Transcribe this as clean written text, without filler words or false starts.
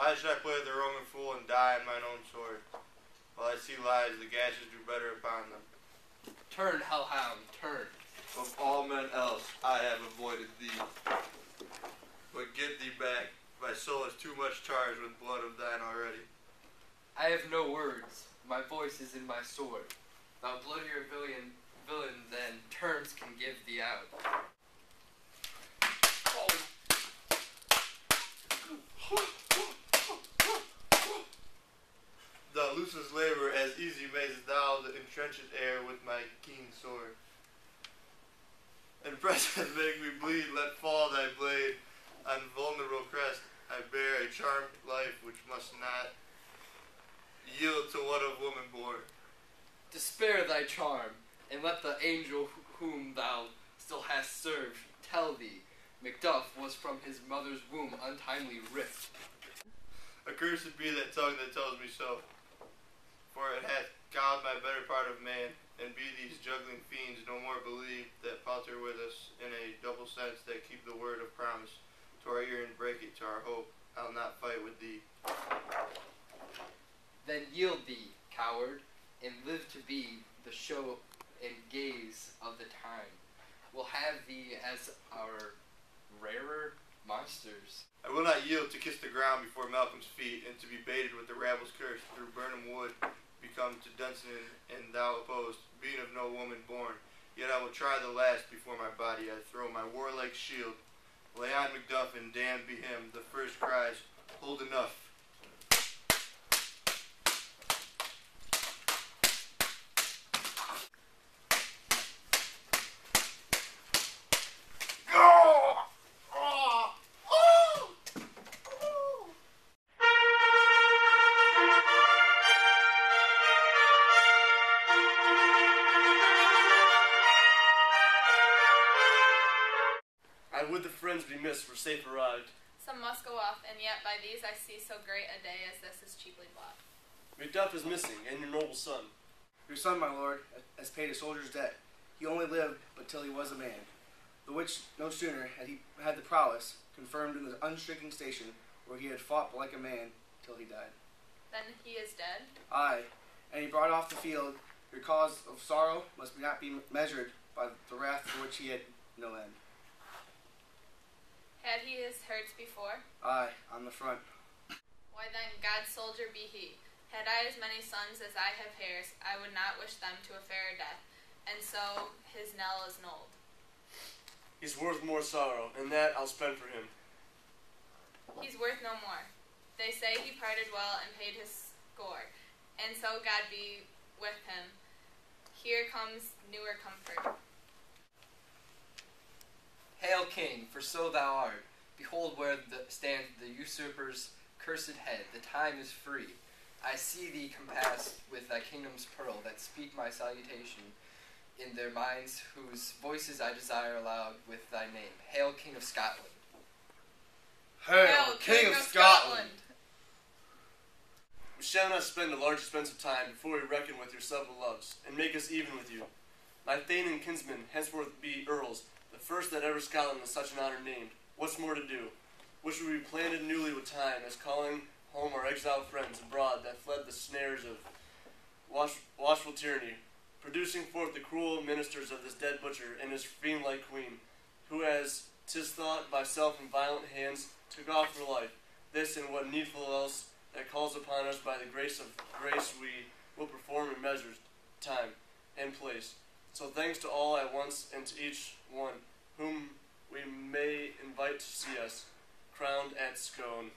Why should I play the Roman fool and die on mine own sword? While I see lies, the gashes do better upon them. Turn, hellhound, turn. Of all men else, I have avoided thee. But get thee back. My soul is too much charged with blood of thine already. I have no words. My voice is in my sword. Thou bloodier villain, than terms can give thee out. Thou loosest labor as easy mayst thou the entrenched air with my keen sword. And present make me bleed, let fall thy blade. On vulnerable crest I bear a charmed life which must not yield to one of woman born. Despair thy charm, and let the angel whom thou still hast served tell thee, Macduff was from his mother's womb untimely ripped. Accursed be that tongue that tells me so, for it hath cowed my better part of man, and be these juggling fiends no more believe that palter with us in a double sense that keep the word of promise to our ear and break it to our hope. I'll not fight with thee. Then yield thee, coward, and live to be the show and gaze of the time. We'll have thee as our rarer monsters. I will not yield to kiss the ground before Malcolm's feet, and to be baited with the rabble's curse through Burnham Wood, become to Dunsinane, and thou opposed, being of no woman born. Yet I will try the last before my body I throw my warlike shield. Lay on Macduff, and damned be him. The first cries, hold enough. Would the friends be missed for safe arrived? Some must go off, and yet by these I see so great a day as this is cheaply bought. Macduff is missing, and your noble son. Your son, my lord, has paid a soldier's debt. He only lived but till he was a man. The which no sooner had he had the prowess confirmed in the unshrinking station where he had fought like a man till he died. Then he is dead? Aye, and he brought off the field. Your cause of sorrow must not be measured by the wrath for which he had no end. Had he his hurts before? Aye, on the front. Why then, God's soldier be he. Had I as many sons as I have hairs, I would not wish them to a fairer death, and so his knell is knolled. He's worth more sorrow, and that I'll spend for him. He's worth no more. They say he parted well and paid his score, and so God be with him. Here comes newer comfort. Hail, King, for so thou art. Behold where stands the usurper's cursed head. The time is free. I see thee compassed with thy kingdom's pearl, that speak my salutation in their minds, whose voices I desire aloud with thy name. Hail, King of Scotland. Hail, King of Scotland! We shall not spend a large expense of time before we reckon with your several loves, and make us even with you. My thane and kinsmen henceforth be earls, the first that ever Scotland was such an honor named. What's more to do? Which will be planted newly with time, as calling home our exiled friends abroad that fled the snares of watchful tyranny, producing forth the cruel ministers of this dead butcher and his fiend-like queen, who, as 'tis thought, by self and violent hands took off her life. This and what needful else that calls upon us by the grace we will perform in measures, time, and place. So thanks to all at once, and to each one whom we may invite to see us, crowned at Scone.